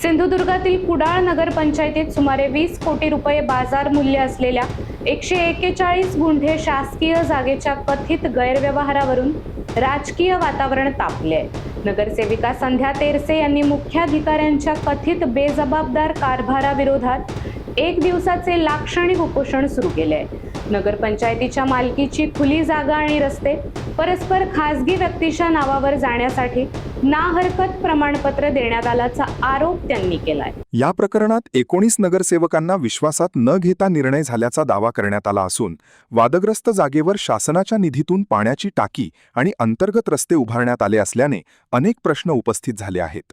सिंधुदुर्गातील कुडाळ नगरपंचायतीत सुमारे 20 कोटी रुपये बाजार मूल्य असलेल्या 141 गुंठे शासकीय जागेच्या कथित गैरव्यवहारावरून राजकीय वातावरण तापले आहे। नगरसेविका संध्या तेरसे यांनी मुख्याधिकाऱ्यांच्या कथित बेजबाबदार कारभाराविरोधात एक दिवसाचे लाक्षणिक उपोषण सुरू केले आहे। नगरपंचायतीच्या मालकीची खुली जागा आणि रस्ते परस्पर खासगी व्यक्तीच्या नावावर जाण्यासाठी ना हरकत प्रमाणपत्र देण्यात आल्याचा आरोप त्यांनी केलाय। या प्रकरणात 19 नगरसेवकांना विश्वासात न घेता निर्णय झाल्याचा दावा करण्यात आला असून वादग्रस्त जागेवर शासनाच्या निधीतून पाण्याची टाकी आणि अंतर्गत रस्ते उभारण्यात आले असल्याने अनेक प्रश्न उपस्थित झाले आहेत।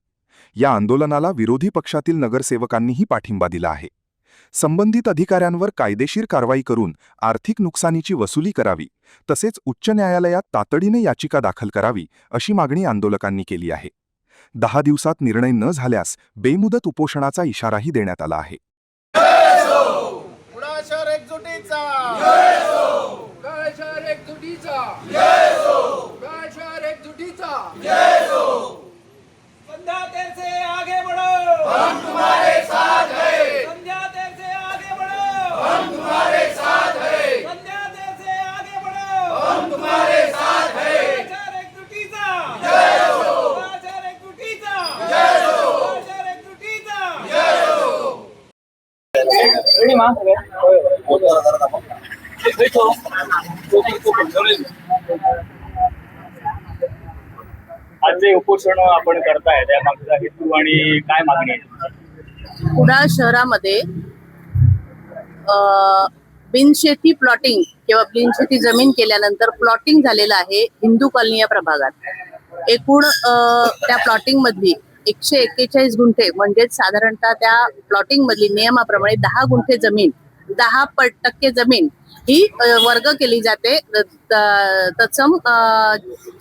या आंदोलनाला विरोधी पक्षातील नगरसेवकांनीही पाठिंबा दिला आहे। संबंधित अधिकाऱ्यांवर कायदेशीर कारवाई करून आर्थिक नुकसानीची वसुली करावी, तसेच उच्च न्यायालयात तातडीने याचिका दाखल करावी अशी मागणी आंदोलकांनी केली आहे। 10 दिवसात निर्णय न झाल्यास बेमुदत उपोषणाचा इशाराही देण्यात आला आहे। आज जे उपोषण आपण करताय त्यामागचा हेतू आणि काय मागणी आहे? कुडाळ शहरामध्ये बिनशेती प्लॉटिंग किंवा बिनशेती जमीन केल्यानंतर प्लॉटिंग झालेलं आहे हिंदू कॉलनी या प्रभागात। एकूण त्या प्लॉटिंग मधली 141 गुंठे म्हणजे साधारणतः त्या प्लॉटिंग मधली नियमाप्रमाणे 10 गुंठे जमीन 10% जमीन ही वर्ग केली जाते। तत्सम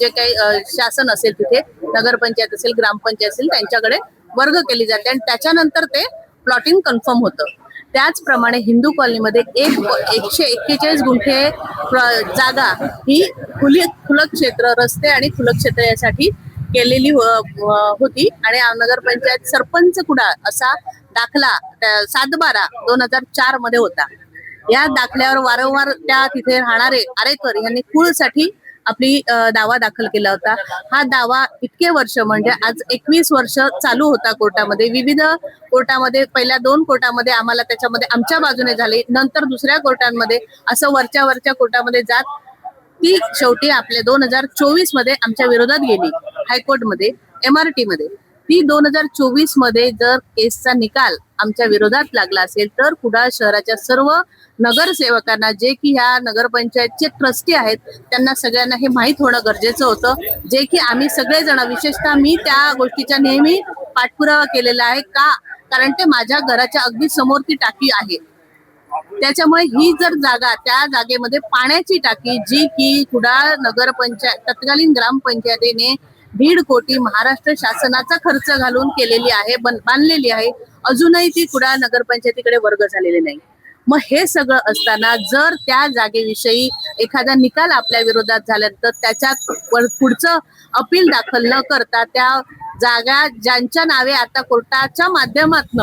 जे काही शासन असेल तिथे नगरपंचायत असेल ग्रामपंचायत असेल त्यांच्याकडे वर्ग केली जाते आणि त्याच्यानंतर ते प्लॉटिंग कन्फर्म होतं। त्याचप्रमाणे हिंदू कॉलनीमध्ये 141 गुंठे जागा ही खुलं क्षेत्र रस्ते आणि खुलं क्षेत्र यासाठी केलेली होती आणि नगरपंचायत सरपंच कुडाळ असा दाखला 7/12/2004 मध्ये होता। या दाखल्यावर वारंवार त्या तिथे राहणारे आरेकर यांनी कुळसाठी आपली दावा दाखल केला होता। हा दावा इतके वर्ष म्हणजे आज 21 वर्ष चालू होता कोर्टामध्ये। विविध कोर्टामध्ये पहिल्या 2 कोर्टामध्ये आम्हाला त्याच्यामध्ये आमच्या बाजूने झाले, नंतर दुसऱ्या कोर्टांमध्ये असं वरच्या कोर्टामध्ये जात ती शेवटी आपल्या 2024 मध्ये आमच्या विरोधात गेली हायकोर्टमध्ये MRT मध्ये। ती 2024 मध्ये जर केसचा निकाल आमच्या विरोधात लागला असेल तर कुडाळ शहराच्या सर्व नगरसेवकांना जे की ह्या नगरपंचायतचे ट्रस्टी आहेत त्यांना सगळ्यांना हे माहीत होणं गरजेचं होतं, जे की आम्ही सगळेजण विशेषतः मी त्या गोष्टीचा नेहमी पाठपुरावा केलेला आहे। कारण ते माझ्या घराच्या अगदी समोर ती टाकी आहे। त्याच्यामुळे ही जर जागा त्या जागेमध्ये पाण्याची टाकी जी की कुडाळ नगरपंचायत तत्कालीन ग्रामपंचायतीने 1.5 कोटी महाराष्ट्र शासनाचा खर्च घालून केलेली आहे, बांधलेली आहे, अजूनही ती कुडाळ नगरपंचायतीकडे वर्ग झालेले नाही। मग हे सगळं असताना जर त्या जागेविषयी एखादा निकाल आपल्या विरोधात झाल्यानंतर त्याच्यात पुढचं अपील दाखल न करता त्या जागा ज्यांच्या नावे आता कोर्टाच्या माध्यमातून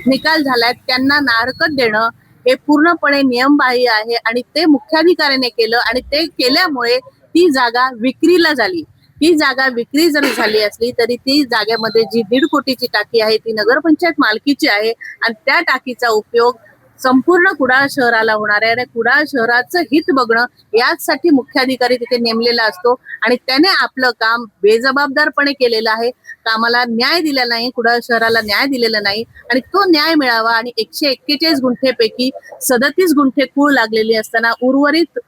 निकाल झालाय त्यांना नाहरकत देणं हे पूर्णपणे नियमबाह्य आहे आणि ते मुख्याधिकाऱ्याने केलं आणि ते केल्यामुळे ती जागा विक्रीला झाली। ती जागा विक्री जरी झाली असली तरी ती जागेमध्ये जी 1.5 कोटीची टाकी आहे ती नगरपंचायत मालकीची आहे आणि त्या टाकीचा उपयोग संपूर्ण कुडाळ शहराला होणार आहे आणि कुडाळ शहराचं हित बघणं यासाठी मुख्याधिकारी तिथे नेमलेला असतो आणि त्याने आपलं काम बेजबाबदारपणे केलेलं आहे। कामाला न्याय दिलेला नाही, कुडाळ शहराला न्याय दिलेला नाही आणि तो न्याय मिळावा आणि 141 गुंठेपैकी 37 गुंठे कूळ लागलेली असताना उर्वरित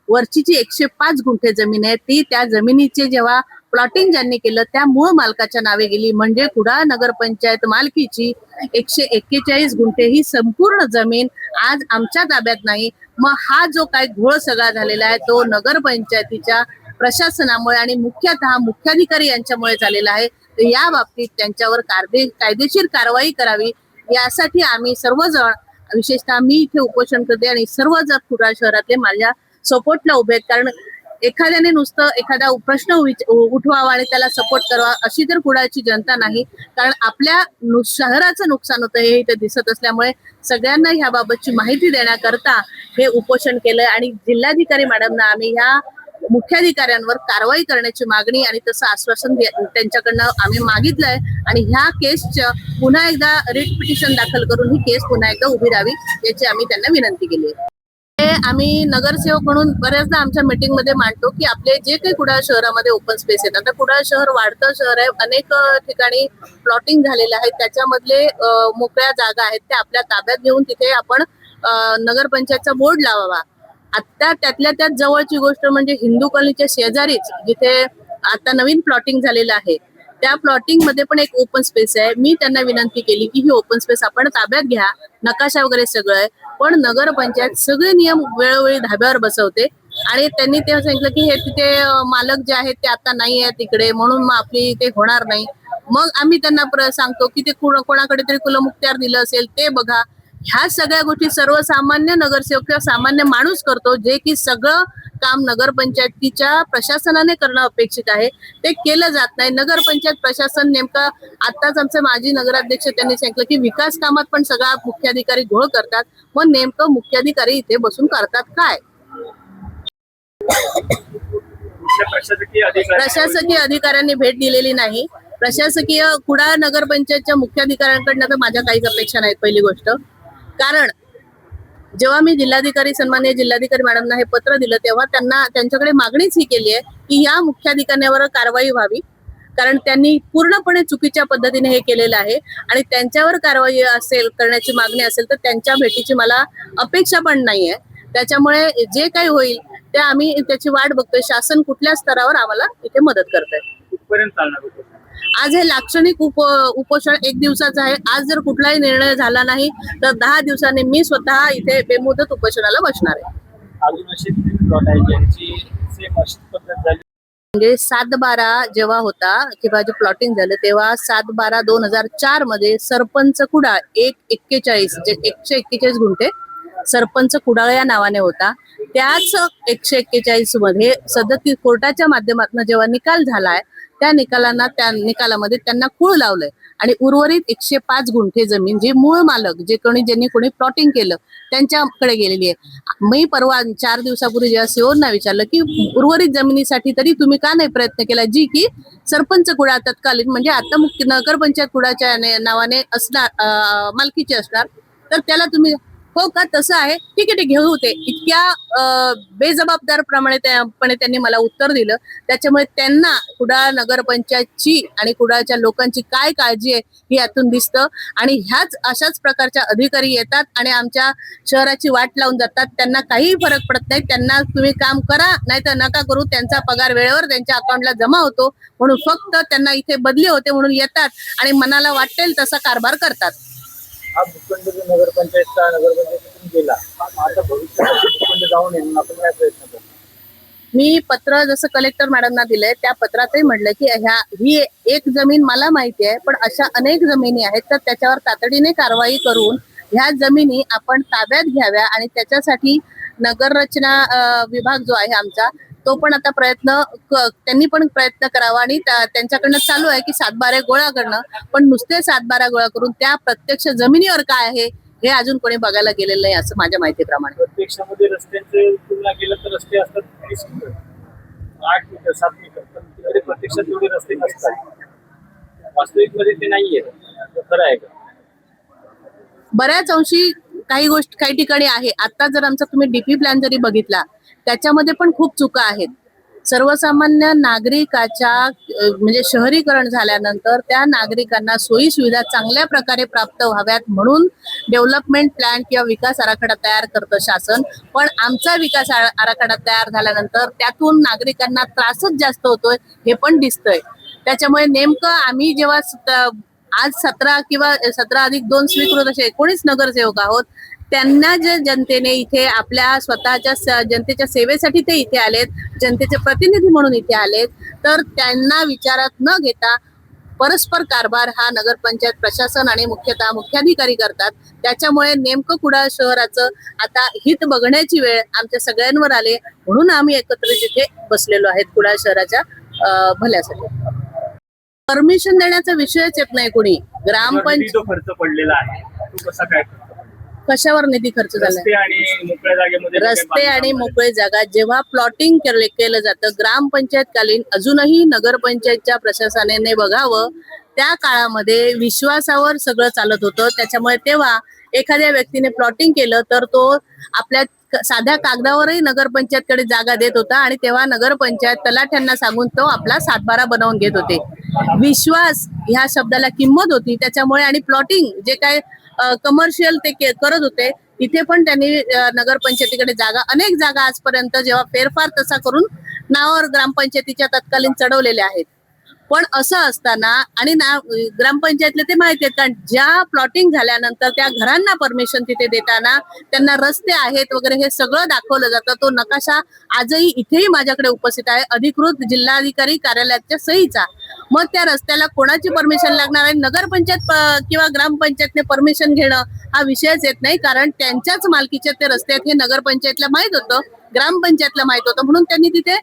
वरची जी 105 गुंठे जमीन आहे ती त्या जमिनीचे जेव्हा प्लॉटिंग ज्यांनी केलं त्या मूळ मालकाच्या नावे गेली, म्हणजे कुडाळ नगरपंचायत मालकीची 141 गुंठे ही संपूर्ण जमीन आज आमच्या ताब्यात नाही। मग हा जो काही घोळ सगळा झालेला आहे तो नगरपंचायतीच्या प्रशासनामुळे आणि मुख्यतः मुख्याधिकारी यांच्यामुळे झालेला आहे। तर या बाबतीत त्यांच्यावर कायदेशीर कारवाई करावी यासाठी आम्ही सर्वजण विशेषतः मी इथे उपोषण करते आणि सर्व जर कुडाळ शहरातले माझ्या सपोर्टला उभे आहेत। कारण एखाद्याने नुसतं एखादा प्रश्न उठवावा आणि त्याला सपोर्ट करावा अशी तर कुडाळची जनता नाही. कारण आपल्या शहराचं नुकसान होतं हे इथे दिसत असल्यामुळे सगळ्यांना ह्याबाबतची माहिती देण्याकरता हे उपोषण केलंय आणि जिल्हाधिकारी मॅडमना आम्ही ह्या मुख्याधिकाऱ्यांवर कारवाई करण्याची मागणी आणि तसं आश्वासन त्यांच्याकडनं आम्ही मागितलंय आणि ह्या केसचं पुन्हा एकदा रिट पिटिशन दाखल करून ही केस पुन्हा एकदा उभी राहावी याची आम्ही त्यांना विनंती केली आहे. आम्ही नगरसेवक म्हणून बऱ्याचदा आमच्या मीटिंग मध्ये मांडतो की आपले जे काही कुडाळ शहरामध्ये ओपन स्पेस आहेत, आता कुडाळ शहर वाढतं शहर आहे, अनेक ठिकाणी प्लॉटिंग झालेलं आहे, त्याच्यामधले मोकळ्या जागा आहेत त्या आपल्या ताब्यात घेऊन तिथे आपण नगरपंचायतचा बोर्ड लावावा. आता त्यातल्या त्यात जवळची गोष्ट म्हणजे हिंदू कॉलनीच्या शेजारीच जिथे आता नवीन प्लॉटिंग झालेलं आहे त्या प्लॉटिंग मध्ये पण एक ओपन स्पेस आहे. मी त्यांना विनंती केली की ही ओपन स्पेस आपण ताब्यात घ्या, नकाशा वगैरे सगळं आहे, पण नगरपंचायत सगळे नियम वेळोवेळी धाब्यावर बसवते आणि त्यांनी तेव्हा सांगितलं की हे तिथे मालक जे आहेत ते आता नाही आहे तिकडे म्हणून मग आपली ते होणार नाही. मग आम्ही त्यांना सांगतो की ते कोणाकडे तरी कुलमुखत्यार दिलं असेल ते बघा. ह्या सगळ्या गोष्टी सर्वसामान्य नगरसेवक किंवा सामान्य माणूस करतो, जे की सगळं काम नगरपंचायतीच्या प्रशासनाने करणं अपेक्षित आहे ते केलं जात नाही. नगरपंचायत प्रशासन नेमकं आताच आमचे माजी नगराध्यक्ष त्यांनी सांगितलं की विकास कामात पण सगळा मुख्याधिकारी घोळ करतात. मग नेमकं मुख्याधिकारी इथे बसून करतात काय? प्रशासकीय अधिकाऱ्यांनी भेट दिलेली नाही. प्रशासकीय कुडाळ नगरपंचायतच्या मुख्याधिकाऱ्यांकडनं तर माझ्या काहीच अपेक्षा नाहीत. पहिली गोष्ट, कारण जेव्हा मी सन्माननीय जिल्हाधिकारी मॅडमना हे पत्र दिलं तेव्हा त्यांच्याकडे मागणीच ही केली आहे की या मुख्याधिकाऱ्यांवर कारवाई व्हावी, कारण त्यांनी पूर्णपणे चुकीच्या पद्धतीने हे केलेलं आहे आणि त्यांच्यावर कारवाई करण्याची मागणी असेल तर त्यांच्या भेटीची मला अपेक्षा पण नाहीये. त्याच्यामुळे जे काही होईल ते आम्ही त्याची वाट बघतोय. शासन कुठल्या स्तरावर आम्हाला इथे मदत करतंय. कुठपर्यंत चालणार होतं? आज हे लाक्षणिक उपोषण 1 दिवसाचं आहे. आज जर कुठलाही निर्णय झाला नाही तर 10 दिवसांनी मी स्वतः इथे बेमुदत उपोषणाला बसणार आहे. अजून अशी प्लॉट आहे ज्यांची सेम अशी पद्धत झाली म्हणजे 7/12 जेव्हा होता किंवा जे प्लॉटिंग झालं तेव्हा 7/12/2004 मध्ये सरपंच कुडाळ 141 जे 141 गुंठे सरपंच कुडाळ या नावाने होता. त्याच 141 मध्ये सदतीस कोर्टाच्या माध्यमातून जेव्हा निकाल झालाय त्या निकालामध्ये त्यांना खूळ लावलंय आणि उर्वरित 105 गुंठे जमीन जी मूळ मालक ज्यांनी कोणी प्लॉटिंग केलं त्यांच्याकडे गेलेली आहे. मी परवा 4 दिवसापूर्वी जेव्हा सीओना विचारलं की उर्वरित जमिनीसाठी तरी तुम्ही का नाही प्रयत्न केला, जी की सरपंच कुडाळ तत्कालीन म्हणजे आता नगरपंचायत कुडाळच्या नावाने असणार मालकीची असणार, तर त्याला तुम्ही हो का तसं आहे ठीक आहे ते घेऊ ते इतक्या बेजबाबदारपणे त्यांनी मला उत्तर दिलं. त्याच्यामुळे त्यांना कुडाळ नगरपंचायतची आणि कुडाळच्या लोकांची काय काळजी आहे हे यातून दिसतं आणि अशाच प्रकारच्या अधिकारी येतात आणि आमच्या शहराची वाट लावून जातात. त्यांना काहीही फरक पडत नाही. त्यांना तुम्ही काम करा नाही तर नका करू, त्यांचा पगार वेळेवर त्यांच्या अकाउंटला जमा होतो म्हणून फक्त त्यांना इथे बदली होते म्हणून येतात आणि मनाला वाटेल तसा कारभार करतात. हा भूखंड नगरपंचायतीतून गेला, आता भविष्यात भूखंड जाऊन येऊन आपण काय प्रयत्न करतो? मी पत्र जसं कलेक्टर मॅडमना दिलंय त्या पत्रातही म्हटलं की ही एक जमीन मला माहिती आहे पण अशा अनेक जमिनी आहेत तर त्याच्यावर तातडीने कारवाई करून ह्या जमिनी आपण ताब्यात घ्याव्या आणि त्याच्यासाठी नगररचना विभाग जो आहे आमचा तो पण आता त्यांनी पण प्रयत्न करावा आणि त्यांच्याकडनं चालू आहे की 7/12 गोळा करणं, पण नुसते 7/12 गोळा करून त्या प्रत्यक्ष जमिनीवर काय आहे हे अजून कोणी बघायला गेलेलं नाही असं माझ्या माहितीप्रमाणे. प्रत्यक्षामध्ये रस्त्यांचे तुलना केलं तर रस्ते असतात 30 मीटर 8 मीटर 7 मीटर, पण तिकडे प्रत्यक्षात तेवढे रस्ते नसतात. वास्तविक मध्ये ते नाहीये, खरं आहे का? बऱ्याच अंशी काही ठिकाणी आहे. आता जर आमचा तुम्ही डीपी प्लॅन जरी बघितला त्याच्यामध्ये पण खूप चुका आहेत. सर्वसामान्य नागरिकाच्या म्हणजे शहरीकरण झाल्यानंतर त्या नागरिकांना सोयी सुविधा चांगल्या प्रकारे प्राप्त व्हाव्यात म्हणून डेव्हलपमेंट प्लॅन किंवा विकास आराखडा तयार करतं शासन. पण आमचा विकास आराखडा तयार झाल्यानंतर त्यातून नागरिकांना त्रासच जास्त होतोय हे पण दिसतंय. त्याच्यामुळे नेमकं आम्ही जेव्हा आज 17 किंवा 17+2 स्वीकृत असे 19 नगरसेवक आहोत, त्यांना जे जनतेने इथे आपल्या स्वतःच्या जनतेच्या सेवेसाठी ते इथे आलेत, जनतेचे प्रतिनिधी म्हणून इथे आलेत, तर त्यांना विचारात न घेता परस्पर कारभार हा नगरपंचायत प्रशासन आणि मुख्यतः मुख्याधिकारी करतात. त्याच्यामुळे नेमकं कुडाळ शहराचं आता हित बघण्याची वेळ आमच्या सगळ्यांवर आले, म्हणून आम्ही एकत्रित इथे बसलेलो आहेत कुडाळ शहराच्या भल्यासाठी. परमिशन देण्याचा विषयच येत नाही कोणी. ग्रामपंचायत जो खर्च पडलेला आहे तो कसा काय करतो? कशावर निधी खर्च झाला? रस्ते आणि मोकळ्या जागेमध्ये रस्ते आणि मोकळे जागा जेव्हा प्लॉटिंग केलं जातं ग्रामपंचायतकालीन, अजूनही नगरपंचायतच्या प्रशासनाने बघावं, त्या काळामध्ये विश्वासावर सगळं चालत होतं. त्याच्यामुळे तेव्हा एखाद्या व्यक्तीने प्लॉटिंग केलं तर तो आपल्या साध्या कागदावरही नगरपंचायतकडे जागा देत होता आणि तेव्हा नगरपंचायत तलाठ्यांना सांगून तो आपला सातबारा बनवून घेत होते. विश्वास ह्या शब्दाला किंमत होती. त्याच्यामुळे आणि प्लॉटिंग जे काय कमर्शियल ते करत होते तिथे पण त्यांनी नगरपंचायतीकडे जागा, अनेक जागा आजपर्यंत जेव्हा फेरफार तसा करून नावावर ग्रामपंचायतीच्या तत्कालीन चढवलेल्या आहेत. पण असं असताना आणि ग्रामपंचायतले ते माहिती आहे, कारण ज्या प्लॉटिंग झाल्यानंतर त्या घरांना परमिशन तिथे देताना त्यांना रस्ते आहेत वगैरे हे सगळं दाखवलं जातं. तो नकाशा आजही इथेही माझ्याकडे उपस्थित आहे, अधिकृत जिल्हाधिकारी कार्यालयाच्या सहीचा. मग त्या रस्त्याला कोणाची परमिशन लागणार आहे? नगरपंचायत किंवा ग्रामपंचायतने परमिशन घेणं हा विषयच येत नाही, कारण त्यांच्याच मालकीचे ते रस्ते आहेत हे नगरपंचायतला माहित होतं, ग्रामपंचायतला माहित होतं, म्हणून त्यांनी तिथे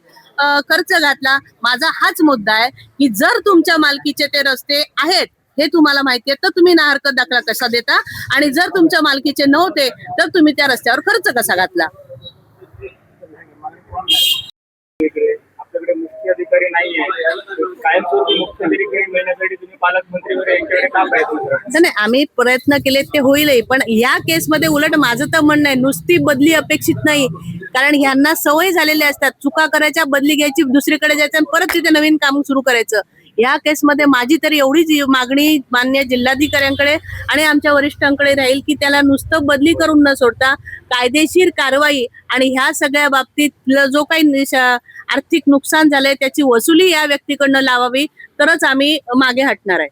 खर्च घातला. माझा हाच मुद्दा आहे की जर तुमच्या मालकीचे ते रस्ते आहेत हे तुम्हाला माहिती आहे तर तुम्ही ना हरकत दाखला कसा देता, आणि जर तुमच्या मालकीचे नव्हते तर तुम्ही त्या रस्त्यावर खर्च कसा घातला? आपल्याकडे मुख्य अधिकारी नाहीये, कायमस्वरूपी मुख्य अधिकारी मिळण्यासाठी तुम्ही पालकमंत्री वगैरे यांच्याकडे का प्रयत्न करता? नाही, आम्ही प्रयत्न केले ते होईलही, पण या केसमध्ये उलट माझं तर म्हणणं आहे नुसती बदली अपेक्षित नाही, कारण ह्यांना सवय झालेली असतात चुका करायच्या, बदली घ्यायची, दुसरीकडे जायचं आणि परत तिथे नवीन काम सुरू करायचं. या केसमध्ये माझी तरी एवढीच मागणी मान्य जिल्हाधिकाऱ्यांकडे आणि आमच्या वरिष्ठांकडे राहील की त्याला नुसतं बदली करून न सोडता कायदेशीर कारवाई आणि ह्या सगळ्या बाबतीत जो काही आर्थिक नुकसान झालंय त्याची वसुली या व्यक्तीकडनं लावावी, तरच आम्ही मागे हटणार आहे.